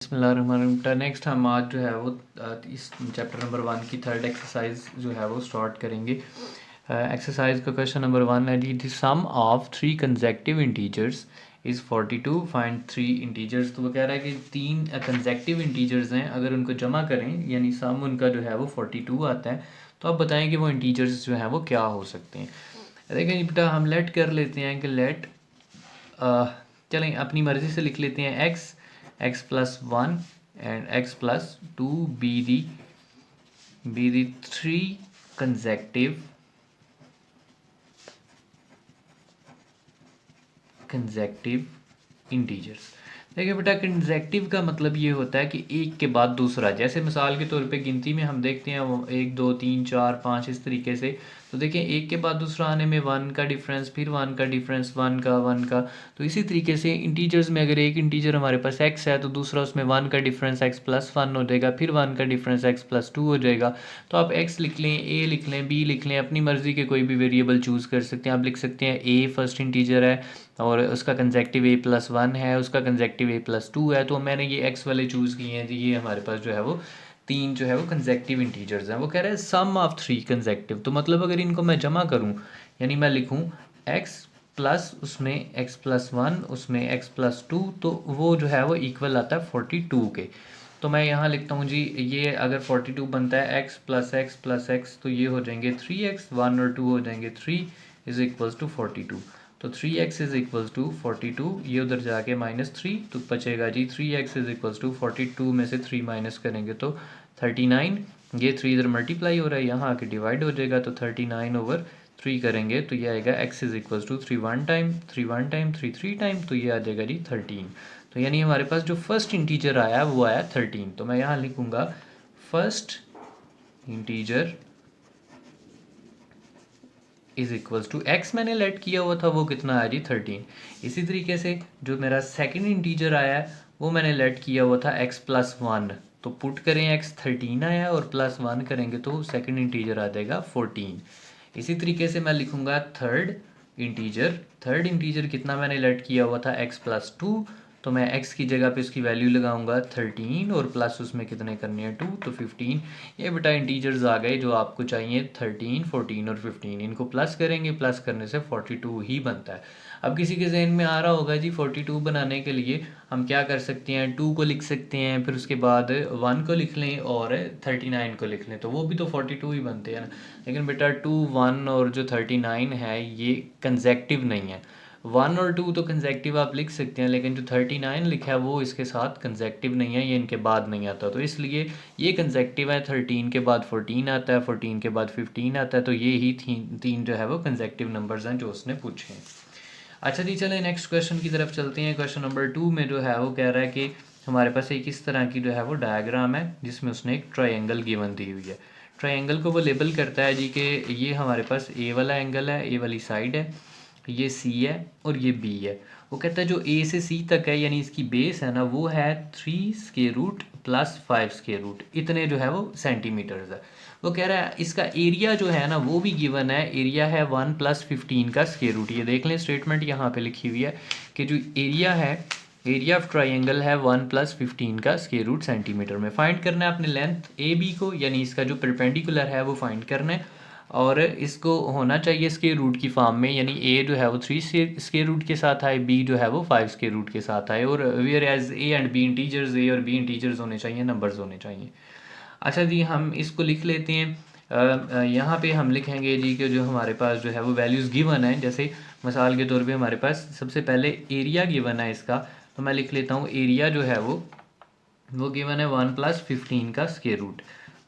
बिस्मिल्लाहिर्रहमानिर्रहीम। नेक्स्ट हम आज जो है वो इस चैप्टर नंबर 1 की थर्ड एक्सरसाइज जो है वो स्टार्ट करेंगे। एक्सरसाइज का क्वेश्चन नंबर 1 है जी, the sum of 3 consecutive integers is 42, find 3 integers. तो वो कह रहा है कि 3 कंसेक्टिव इंटीजर्स हैं, अगर उनको जमा करें यानी सम उनका जो है वो 42 आता है, तो आप बताएं कि वो इंटीजर्स जो हैं वो क्या हो सकते हैं। देखें बेटा, हम लेट कर लेते हैं कि लेट चलें अपनी मर्ज़ी से लिख लेते हैं x plus 1 and x plus 2 be the 3 consecutive integers. देखिए बेटा, कंसेक्टिव का मतलब ये होता है कि एक के बाद दूसरा, जैसे मिसाल के तौर पे गिनती में हम देखते हैं वो 1 2 3 4 5 इस तरीके से। तो देखें एक के बाद दूसरा आने में 1 का डिफरेंस, फिर 1 का डिफरेंस, 1 का। तो इसी तरीके से इंटीजर्स में अगर एक इंटीजर हमारे पास x है तो दूसरा उसमें 1 का डिफरेंस x प्लस 1 हो जाएगा, फिर 1 का डिफरेंस x प्लस 2 हो जाएगा। तो आप x लिख लें, a लिख लें, b लिख लें, अपनी मर्ज़ी के कोई भी वेरिएबल चूज़ कर सकते हैं। आप लिख सकते हैं a फर्स्ट इंटीजर है और उसका कंसेक्टिव a प्लस 1 है, उसका कंसेक्टिव a प्लस 2 है। तो मैंने ये x वाले चूज़ किए हैं जी। ये हमारे पास जो है वो 3 जो है वो कंसेक्टिव इंटीजर्स हैं। वो कह रहे हैं सम ऑफ 3 कंसेक्टिव, तो मतलब अगर इनको मैं जमा करूं यानी मैं लिखूं x प्लस उसमें x प्लस 1 उसमें x प्लस 2, तो वो जो है वो इक्वल आता है 42 के। तो मैं यहाँ लिखता हूँ जी, ये अगर 42 बनता है x प्लस x तो ये हो जाएंगे 3x, 1 और 2 हो जाएंगे 3 इज़ इक्वल्स टू 42। तो 3x इज़ इक्वल्स टू 42, ये उधर जाके -3 तो बचेगा जी 3x इज़ इक्वल्स टू 42 में से 3 माइनस करेंगे तो 39। ये 3 इधर मल्टीप्लाई हो रहा है, यहाँ आके डिवाइड हो जाएगा, तो 39/3 करेंगे तो ये आएगा x is equals to 3 1 time, 3 1 time, 3 3 time, तो ये आ जाएगा जी 13। तो यानी हमारे पास जो फर्स्ट इंटीजर आया वो आया 13। तो मैं यहाँ लिखूँगा first integer is equals to x मैंने लेट किया हुआ था वो कितना आया जी 13। इसी तरीके से जो मेरा सेकंड इंटीजर आया है वो मैंने लेट किया हुआ था x प्लस 1, तो पुट करें x 13 आया और प्लस 1 करेंगे तो सेकंड इंटीजर आ जाएगा 14। इसी तरीके से मैं लिखूँगा थर्ड इंटीजर कितना मैंने लेट किया हुआ था x प्लस 2, तो मैं x की जगह पे उसकी वैल्यू लगाऊंगा 13 और प्लस उसमें कितने करने हैं 2, तो 15। ये बेटा इंटीजर्स आ गए जो आपको चाहिए 13, 14 और 15। इनको प्लस करेंगे, प्लस करने से 42 ही बनता है। अब किसी के जहन में आ रहा होगा जी 42 बनाने के लिए हम क्या कर सकते हैं, 2 को लिख सकते हैं, फिर उसके बाद 1 को लिख लें और 39 को लिख लें, तो वो भी तो 42 ही बनते हैं ना। लेकिन बेटा 2, 1 और जो 39 है ये कंसेक्टिव नहीं है। 1 और 2 तो कंसेक्टिव आप लिख सकते हैं, लेकिन जो 39 लिखा है वो इसके साथ कंसेक्टिव नहीं है, ये इनके बाद नहीं आता। तो इसलिए ये कंसेक्टिव है, 13 के बाद 14 आता है, 14 के बाद 15 आता है, तो ये ही तीन जो है वो कंसेक्टिव नंबर्स हैं जो उसने पूछे हैं। अच्छा जी, चलें नेक्स्ट क्वेश्चन की तरफ चलते हैं। क्वेश्चन नंबर 2 में जो है वो कह रहा है कि हमारे पास एक इस तरह की जो है वो डायग्राम है जिसमें उसने एक ट्रायंगल गिवन दी हुई है। ट्रायंगल को वो लेबल करता है जी कि ये हमारे पास ए वाला एंगल है, ए वाली साइड है, ये सी है और ये बी है। वो कहता है जो ए से सी तक है यानी इसकी बेस है ना वो है 3 square root plus 5 square root, इतने जो है वो सेंटीमीटर्स है। वो कह रहा है इसका एरिया जो है ना वो भी गिवन है, एरिया है 1 + 15 का स्क्वायर रूट। ये देख लें स्टेटमेंट यहाँ पे लिखी हुई है कि जो एरिया है, एरिया ऑफ ट्राइंगल है 1 + 15 का स्क्वायर रूट सेंटीमीटर में। फाइंड करना है अपने लेंथ ए बी को, यानी इसका जो परपेंडिकुलर है वो फाइंड करना है, और इसको होना चाहिए स्क्वायर रूट की फॉर्म में, यानी ए जो है वो 3 स्क्वायर रूट के साथ आए, बी जो है वो 5 स्क्वायर रूट के साथ आए, और where as a and b integers, a और बी इंटीजर्स होने चाहिए, नंबर्स होने चाहिए। अच्छा जी, हम इसको लिख लेते हैं। यहाँ पे हम लिखेंगे जी कि जो हमारे पास जो है वो वैल्यूज़ गिवन है, जैसे मिसाल के तौर पे हमारे पास सबसे पहले एरिया गिवन है इसका, तो मैं लिख लेता हूँ एरिया जो है वो गिवन है 1 + 15 का स्क्वायर रूट,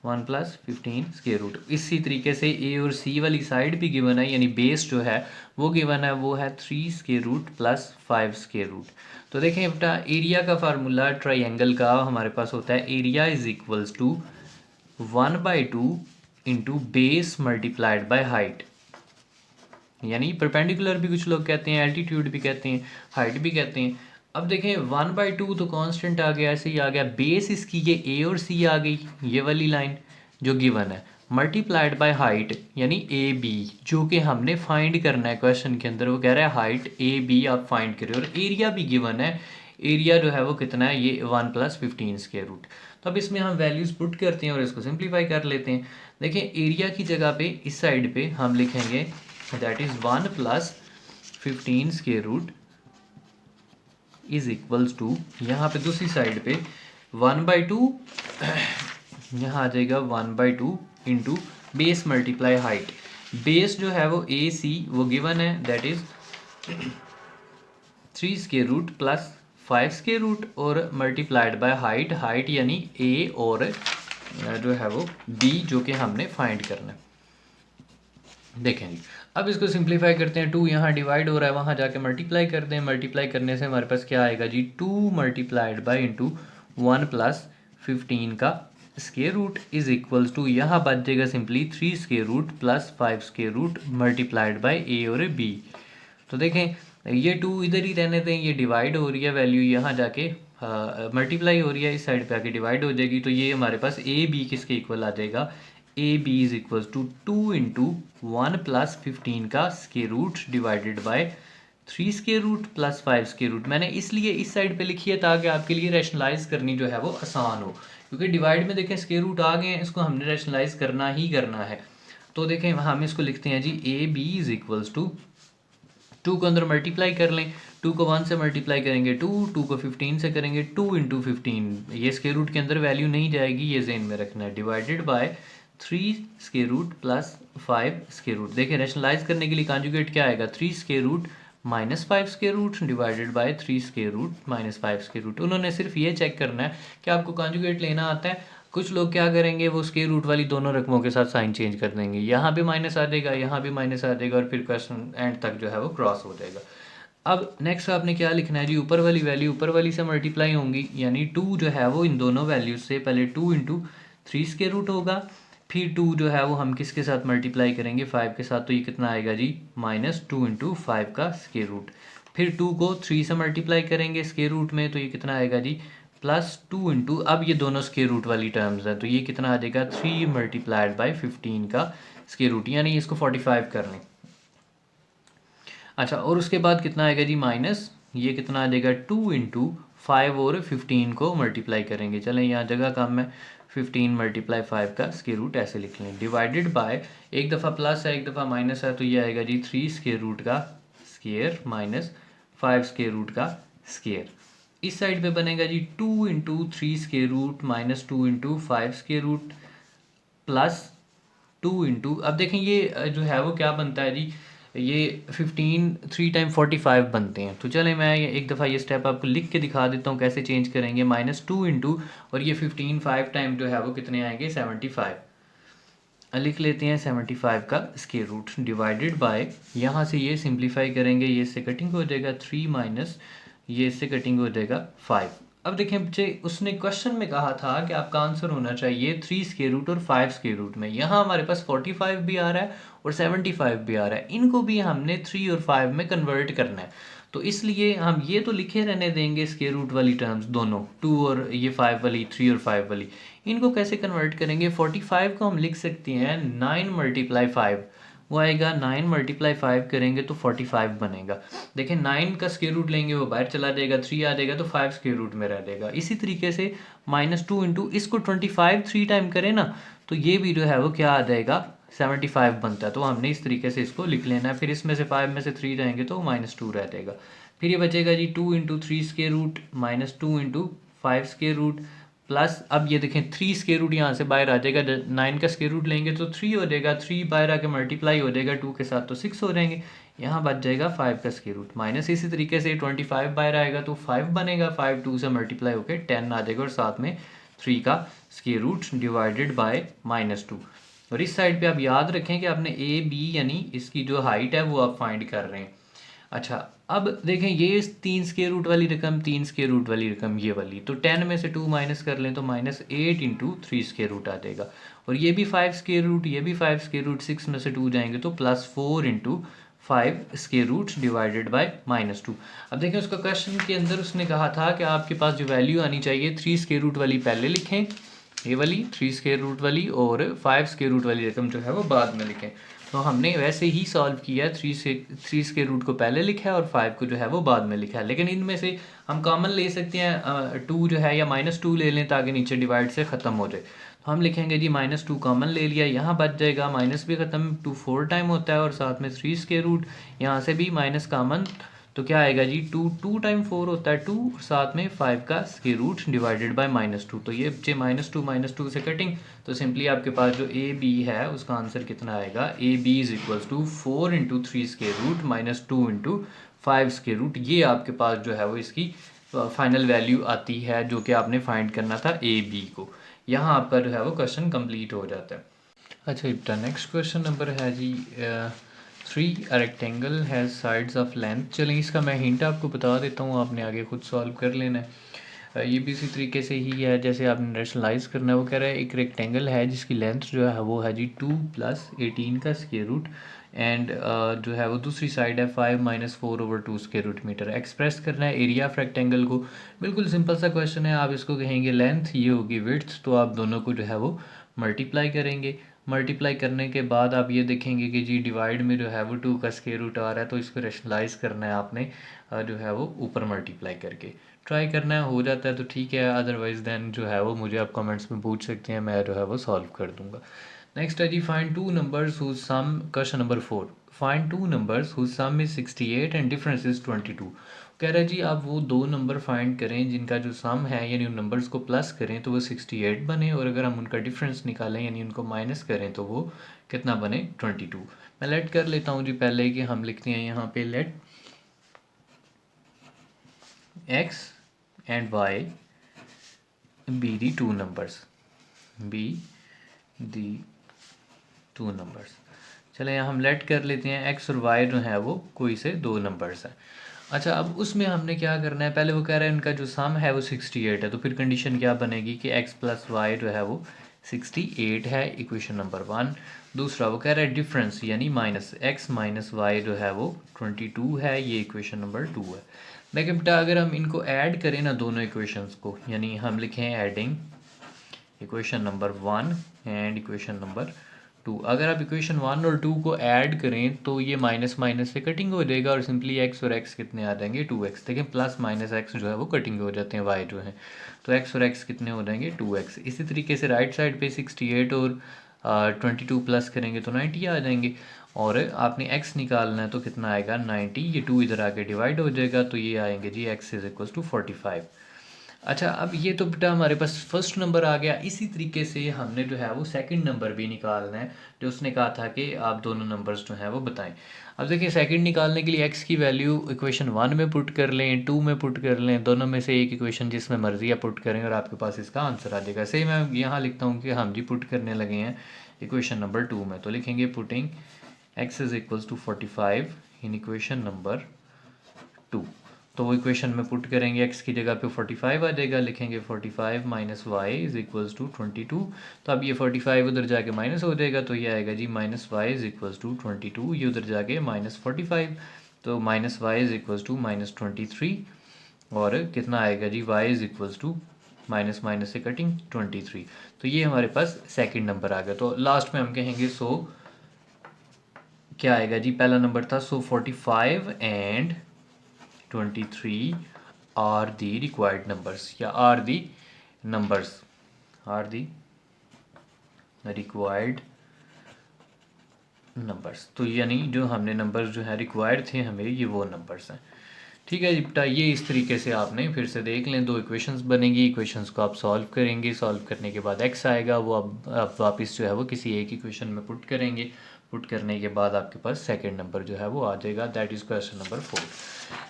1 + 15 स्क्वायर रूट। इसी तरीके से ए और सी वाली साइड भी गिवन है, यानी बेस जो है वो गिवन है, वो है 3 square root plus 5 square root. तो देखें बेटा, एरिया का फार्मूला ट्राइंगल का हमारे पास होता है area is equals to 1/2 into base multiplied by height, यानी परपेंडिकुलर भी कुछ लोग कहते हैं, एल्टीट्यूड भी कहते हैं, हाइट भी कहते हैं। अब देखें 1/2 तो कांस्टेंट आ गया, ऐसे ही आ गया, बेस इसकी ये ए और सी आ गई, ये वाली लाइन जो गिवन है, मल्टीप्लाइड बाय हाइट यानी ए बी, जो कि हमने फाइंड करना है क्वेश्चन के अंदर। वो कह रहा है हाइट ए बी आप फाइंड करें, और एरिया भी गिवन है, एरिया जो है वो कितना है, ये 1 + 15 स्क्वायर रूट। तो अब इसमें हम वैल्यूज़ पुट करते हैं और इसको सिंप्लीफाई कर लेते हैं। देखें एरिया की जगह पे इस साइड पे हम लिखेंगे that is 1 + 15 square root is equals to, यहाँ पे दूसरी साइड पे 1/2 यहाँ आ जाएगा 1/2 into base multiply height. Base जो है वो ए सी वो गिवन है that is 3 square root plus 5 square root और मल्टीप्लाइड बाय हाइट, हाइट यानी ए और जो है वो बी जो कि हमने फाइंड करना है। देखें जी अब इसको सिंप्लीफाई करते हैं, 2 यहाँ डिवाइड हो रहा है, वहाँ जाके मल्टीप्लाई करते हैं। मल्टीप्लाई करने से हमारे पास क्या आएगा जी, 2 मल्टीप्लाइड बाई इंटू 1 + 15 का square root is equals to, यहाँ बच जाएगा simply 3 square root plus 5 square root multiplied by a और बी। तो देखें ये 2 इधर ही रहने दें, ये डिवाइड हो रही है वैल्यू, यहाँ जाके मल्टीप्लाई हो रही है, इस साइड पे आके डिवाइड हो जाएगी। तो ये हमारे पास ए बी किसके इक्वल आ जाएगा, A B is equal to 2 into 1 + 15 का square root divided by 3 square root plus 5 square root. मैंने इसलिए इस साइड पे लिखी है ताकि आपके लिए रैशनलाइज करनी जो है वो आसान हो, क्योंकि डिवाइड में देखें स्क्वायर रूट आ गए हैं, इसको हमने रैशनलाइज करना ही करना है। तो देखें हम इसको लिखते हैं जी a B is equals to, 2 को अंदर मल्टीप्लाई कर लें, 2 को 1 से मल्टीप्लाई करेंगे 2, 2 को 15 से करेंगे 2 इंटू 15, ये स्क्वायर रूट के अंदर वैल्यू नहीं जाएगी, ये ज़हन में रखना है, divided by 3 square root plus 5 square root. देखिए रैशनलाइज करने के लिए कॉन्जुगेट क्या आएगा, 3 square root minus 5 square root divided by 3 square root minus 5 square root. उन्होंने सिर्फ ये चेक करना है कि आपको कॉन्जुगेट लेना आता है। कुछ लोग क्या करेंगे, वो स्क्वायर रूट वाली दोनों रकमों के साथ साइन चेंज कर देंगे, यहाँ भी माइनस आ जाएगा, यहाँ भी माइनस आ जाएगा और फिर क्वेश्चन एंड तक जो है वो क्रॉस हो जाएगा। अब नेक्स्ट आपने क्या लिखना है जी, ऊपर वाली वैल्यू ऊपर वाली से मल्टीप्लाई होंगी, यानी 2 जो है वो इन दोनों वैल्यूज से पहले 2 इंटू 3 स्क्वायर रूट होगा, फिर 2 जो है वो हम किसके साथ मल्टीप्लाई करेंगे, 5 के साथ, तो ये कितना आएगा जी -2 इंटू 5 का स्क्वायर रूट। फिर 2 को 3 से मल्टीप्लाई करेंगे स्क्वायर रूट में, तो ये कितना आएगा जी +2 इंटू, अब ये दोनों स्क्वायर रूट वाली टर्म्स हैं, तो ये कितना आ जाएगा 3 मल्टीप्लाइड बाई 15 का स्क्वायर रूट, यानी इसको 45 कर लें। अच्छा और उसके बाद कितना आएगा जी माइनस, ये कितना आ जाएगा 2 इंटू 5 और 15 को मल्टीप्लाई करेंगे, चलें यहाँ जगह कम है, 15 × 5 का स्क्वायर रूट ऐसे लिख लें, डिवाइडेड बाय, एक दफ़ा प्लस है एक दफ़ा माइनस है, तो ये आएगा जी 3 स्क्वायर रूट का स्क्वायर माइनस 5 स्क्वायर रूट का स्क्वायर। इस साइड पे बनेगा जी 2 into 3 square root minus 2 into 5 square root plus 2 into, अब देखें ये जो है वो क्या बनता है जी, ये 15 3 टाइम 45 बनते हैं। तो चलें मैं एक दफ़ा ये स्टेप आपको लिख के दिखा देता हूँ कैसे चेंज करेंगे, -2 इंटू और ये 15 5 टाइम जो है वो कितने आएंगे 75, लिख लेते हैं 75 का स्क्वायर रूट डिवाइडेड बाय, यहाँ से ये सिंप्लीफाई करेंगे, ये इससे कटिंग हो जाएगा 3 माइनस ये इससे कटिंग हो जाएगा 5। अब देखें बच्चे उसने क्वेश्चन में कहा था कि आपका आंसर होना चाहिए 3 स्क्वायर रूट और 5 स्क्वायर रूट में, यहाँ हमारे पास 45 भी आ रहा है और 75 भी आ रहा है, इनको भी हमने 3 और 5 में कन्वर्ट करना है। तो इसलिए हम ये तो लिखे रहने देंगे स्क्वायर रूट वाली टर्म्स दोनों, 2 और ये 5 वाली, 3 और 5 वाली, इनको कैसे कन्वर्ट करेंगे, 45 को हम लिख सकते हैं 9 × 5, वो आएगा 9 × 5 करेंगे तो 45 बनेगा। देखें 9 का स्क्वायर रूट लेंगे वो बाहर चला जाएगा, 3 आ जाएगा तो 5 स्क्वायर रूट में रह जाएगा। इसी तरीके से -2 इंटू इसको 25 3 टाइम करें ना, तो ये भी जो है वो क्या आ जाएगा 75 बनता है। तो हमने इस तरीके से इसको लिख लेना है, फिर इसमें से 5 में से 3 जाएंगे तो -2 रह जाएगा। फिर ये बचेगा जी 2 into 3 square root -2 into 5 square root plus, अब ये देखें 3 स्क्वायर रूट यहाँ से बाहर आ जाएगा, 9 का स्क्वायर रूट लेंगे तो 3 हो जाएगा, 3 बाहर आके मल्टीप्लाई हो जाएगा 2 के साथ तो 6 हो जाएंगे, यहाँ बच जाएगा 5 का स्क्वायर रूट माइनस, इसी तरीके से 25 बाहर आएगा तो 5 बनेगा, 5 2 से मल्टीप्लाई होकर 10 आ जाएगा और साथ में 3 का स्क्वायर रूट डिवाइडेड बाय -2। और इस साइड पे आप याद रखें कि आपने ए बी यानी इसकी जो हाइट है वो आप फाइंड कर रहे हैं। अच्छा अब देखें ये 3 स्क्वायर रूट वाली रकम, 3 स्क्वायर रूट वाली रकम ये वाली, तो 10 में से 2 माइनस कर लें तो -8 इंटू 3 स्क्वायर रूट आ जाएगा, और ये भी 5 स्क्वायर रूट, ये भी 5 स्क्वायर रूट, 6 में से 2 जाएंगे तो +4 into 5 square root divided by -2। अब देखें उसका क्वेश्चन के अंदर उसने कहा था कि आपके पास जो वैल्यू आनी चाहिए 3 स्क्वायर रूट वाली पहले लिखें, ये वाली 3 स्क्वायर रूट वाली, और 5 स्क्वायर रूट वाली रकम जो है वो बाद में लिखें। तो हमने वैसे ही सॉल्व किया है, 3 स्क्वायर रूट को पहले लिखा है और 5 को जो है वो बाद में लिखा है, लेकिन इनमें से हम कॉमन ले सकते हैं 2 जो है, या -2 ले लें ताकि नीचे डिवाइड से ख़त्म हो जाए। तो हम लिखेंगे जी -2 कॉमन ले लिया, यहाँ बच जाएगा, माइनस भी ख़त्म, 2 4 टाइम होता है और साथ में 3 स्क्वायर रूट, यहाँ से भी माइनस कॉमन, तो क्या आएगा जी 2 टाइम 4 होता है 2, और साथ में 5 का स्क्वायर रूट डिवाइडेड बाय -2, तो ये बचे -2 से कटिंग, तो सिंपली आपके पास जो ए बी है उसका आंसर कितना आएगा, A B is equals to 4 into 3 square root -2 into 5 square root. ये आपके पास जो है वो इसकी फाइनल वैल्यू आती है जो कि आपने फाइंड करना था ए बी को। यहाँ आपका जो है वो क्वेश्चन कंप्लीट हो जाता है। अच्छा बेटा, नेक्स्ट क्वेश्चन नंबर है जी 3 rectangle has sides of length. चलें इसका मैं हिंट आपको बता देता हूँ, आपने आगे खुद सॉल्व कर लेना है। ये भी इसी तरीके से ही है जैसे आपने रैशनलाइज करना है। वो कह रहा है एक रेक्टेंगल है जिसकी लेंथ जो है वो है जी 2 + 18 का स्क्वायर रूट, एंड जो है वो दूसरी साइड है 5 - 4/2 स्क्वायर रूट मीटर। एक्सप्रेस करना है एरिया ऑफ रेक्टेंगल को। बिल्कुल सिंपल सा क्वेश्चन है, आप इसको कहेंगे लेंथ, ये होगी विड्थ, तो आप दोनों को जो है वो मल्टीप्लाई करेंगे। मल्टीप्लाई करने के बाद आप ये देखेंगे कि जी डिवाइड में जो है वो 2 का स्क्वायर रूट आ रहा है, तो इसको रैशनलाइज करना है आपने जो है वो ऊपर मल्टीप्लाई करके ट्राई करना है। हो जाता है तो ठीक है, अदरवाइज देन जो है वो मुझे आप कमेंट्स में पूछ सकते हैं, मैं जो है वो सॉल्व कर दूंगा। नेक्स्ट है जी find 2 numbers whose sum, question number 4, find 2 numbers whose sum is 68 and difference is 22। कह रहा है जी आप वो 2 नंबर फाइंड करें जिनका जो सम है यानी उन नंबर्स को प्लस करें तो वो 68 बने, और अगर हम उनका डिफरेंस निकालें यानी उनको माइनस करें तो वो कितना बने, 22। मैं लेट कर लेता हूँ जी पहले कि हम लिखते हैं यहाँ पे late x and y be the two numbers, be the two numbers। चले यहाँ हम लेट कर लेते हैं x और y जो है वो कोई से 2 नंबर्स हैं। अच्छा, अब उसमें हमने क्या करना है, पहले वो कह रहा है उनका जो सम है वो 68 है, तो फिर कंडीशन क्या बनेगी कि x + y जो है वो 68 है, इक्वेशन नंबर 1। दूसरा वो कह रहा है डिफरेंस यानी -x - y जो है वो 22 है, ये इक्वेशन नंबर 2 है। लेकिन बेटा अगर हम इनको ऐड करें ना दोनों इक्वेशंस को, यानी हम लिखें adding equation number 1 and equation number 2, अगर आप इक्वेशन 1 और 2 को ऐड करें तो ये माइनस माइनस से कटिंग हो जाएगा और सिंपली x और x कितने आ जाएंगे, 2x। देखें प्लस माइनस x जो है वो कटिंग हो जाते हैं y जो है, तो x और x कितने हो जाएंगे, 2x। इसी तरीके से राइट साइड पे 68 और 22 प्लस करेंगे तो 90 आ जाएंगे, और आपने x निकालना है तो कितना आएगा 90, ये 2 इधर आके डिवाइड हो जाएगा तो ये आएंगे जी x = 45। अच्छा, अब ये तो बेटा हमारे पास फर्स्ट नंबर आ गया। इसी तरीके से हमने जो है वो सेकंड नंबर भी निकालना है, जो उसने कहा था कि आप दोनों नंबर्स जो हैं वो बताएं। अब देखिए सेकंड निकालने के लिए x की वैल्यू इक्वेशन 1 में पुट कर लें, 2 में पुट कर लें, दोनों में से एक इक्वेशन जिसमें मर्जी है पुट करें और आपके पास इसका आंसर आ जाएगा। सही मैं यहाँ लिखता हूँ कि हम जी पुट करने लगे हैं इक्वेशन नंबर 2 में, तो लिखेंगे putting x = 45 in equation number 2। तो वो इक्वेशन में पुट करेंगे, x की जगह पे 45 आ जाएगा, लिखेंगे 45 - y = 22। तो अब ये 45 उधर जाके माइनस हो जाएगा, तो ये आएगा जी -y = 22, ये उधर जाके -45, तो -y = -23, और कितना आएगा जी y माइनस माइनस से कटिंग 23। तो ये हमारे पास सेकंड नंबर आ गया। तो लास्ट में हम कहेंगे सो क्या आएगा जी, पहला नंबर था सो 45 and 23 are the required numbers, या are the numbers, are the required numbers। तो यानी जो हमने नंबर्स जो है रिक्वायर्ड थे हमें, ये वो नंबर्स हैं। ठीक है जी बेटा, ये इस तरीके से आपने फिर से देख लें, 2 इक्वेशंस बनेंगी, इक्वेशंस को आप सॉल्व करेंगे, सॉल्व करने के बाद x आएगा, वो अब आप वापस जो है वो किसी एक इक्वेशन में पुट करेंगे, पुट करने के बाद आपके पास सेकंड नंबर जो है वो आ जाएगा, that is question number 4।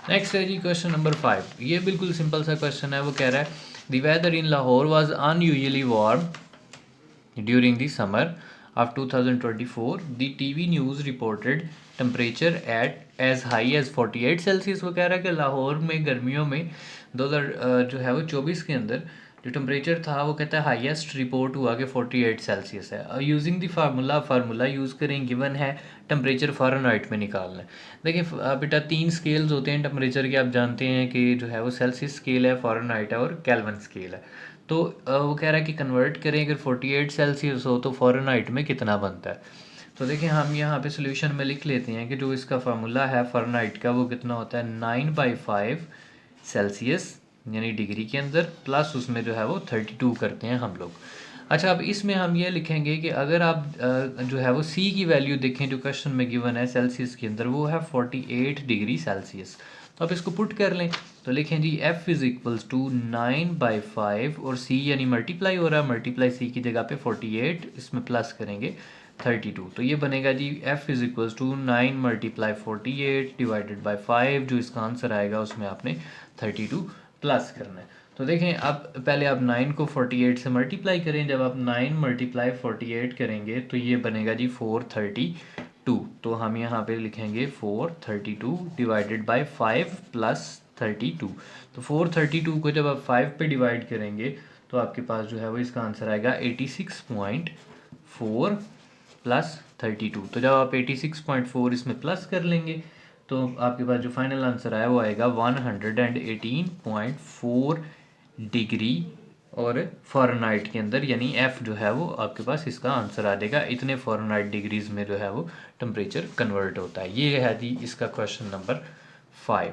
Next है जी क्वेश्चन नंबर 5। ये बिल्कुल सिंपल सा क्वेश्चन है। वो कह रहा है the weather in Lahore was unusually warm during the summer of 2024, the TV news reported temperature at as high as 48 Celsius. वो कह रहा है कि लाहौर में गर्मियों में 2000 जो है वो 24 के अंदर जो टेम्परेचर था वो कहता है हाईएस्ट रिपोर्ट हुआ कि 48 सेल्सियस है। यूजिंग द फार्मूला यूज़ करें, गिवन है टेम्परेचर फ़ारेनहाइट में निकालना है। देखिए बेटा 3 स्केल्स होते हैं टेम्परेचर के, आप जानते हैं कि जो है वो सेल्सियस स्केल है, फ़ारेनहाइट है और केल्विन स्केल है। तो वो कह रहा है कि कन्वर्ट करें, अगर 48 सेल्सियस हो तो फ़ारेनहाइट में कितना बनता है। तो देखिए हम यहाँ पे सोल्यूशन में लिख लेते हैं कि जो इसका फार्मूला है फ़ारेनहाइट का वो कितना होता है 9/5 सेल्सियस यानी डिग्री के अंदर, प्लस उसमें जो है वो 32 करते हैं हम लोग। अच्छा, अब इसमें हम ये लिखेंगे कि अगर आप जो है वो सी की वैल्यू देखें जो क्वेश्चन में गिवन है सेल्सियस के अंदर, वो है 48 डिग्री सेल्सियस। तो आप इसको पुट कर लें तो लिखें जी F इज़ इक्वल्स टू 9/5 और C यानी मल्टीप्लाई हो रहा है, मल्टीप्लाई C की जगह पे 48, इसमें प्लस करेंगे 32। तो ये बनेगा जी F is equals to 9 × 48 divided by 5। जो इसका आंसर आएगा उसमें आपने 32 प्लस करना है। तो देखें अब पहले आप 9 को 48 से मल्टीप्लाई करें। जब आप 9 × 48 करेंगे तो ये बनेगा जी 432। तो हम यहाँ पे लिखेंगे 432 डिवाइडेड बाई 5 प्लस 32। तो 432 को जब आप 5 पे डिवाइड करेंगे तो आपके पास जो है वो इसका आंसर आएगा 86.4 प्लस 32। तो जब आप 86.4 इसमें प्लस कर लेंगे तो आपके पास जो फाइनल आंसर आया वो आएगा 118.4 डिग्री और फ़ारेनहाइट के अंदर, यानी F जो है वो आपके पास इसका आंसर आ जाएगा। इतने फ़ारेनहाइट डिग्रीज़ में जो है वो टेम्परेचर कन्वर्ट होता है। ये है जी इसका क्वेश्चन नंबर 5।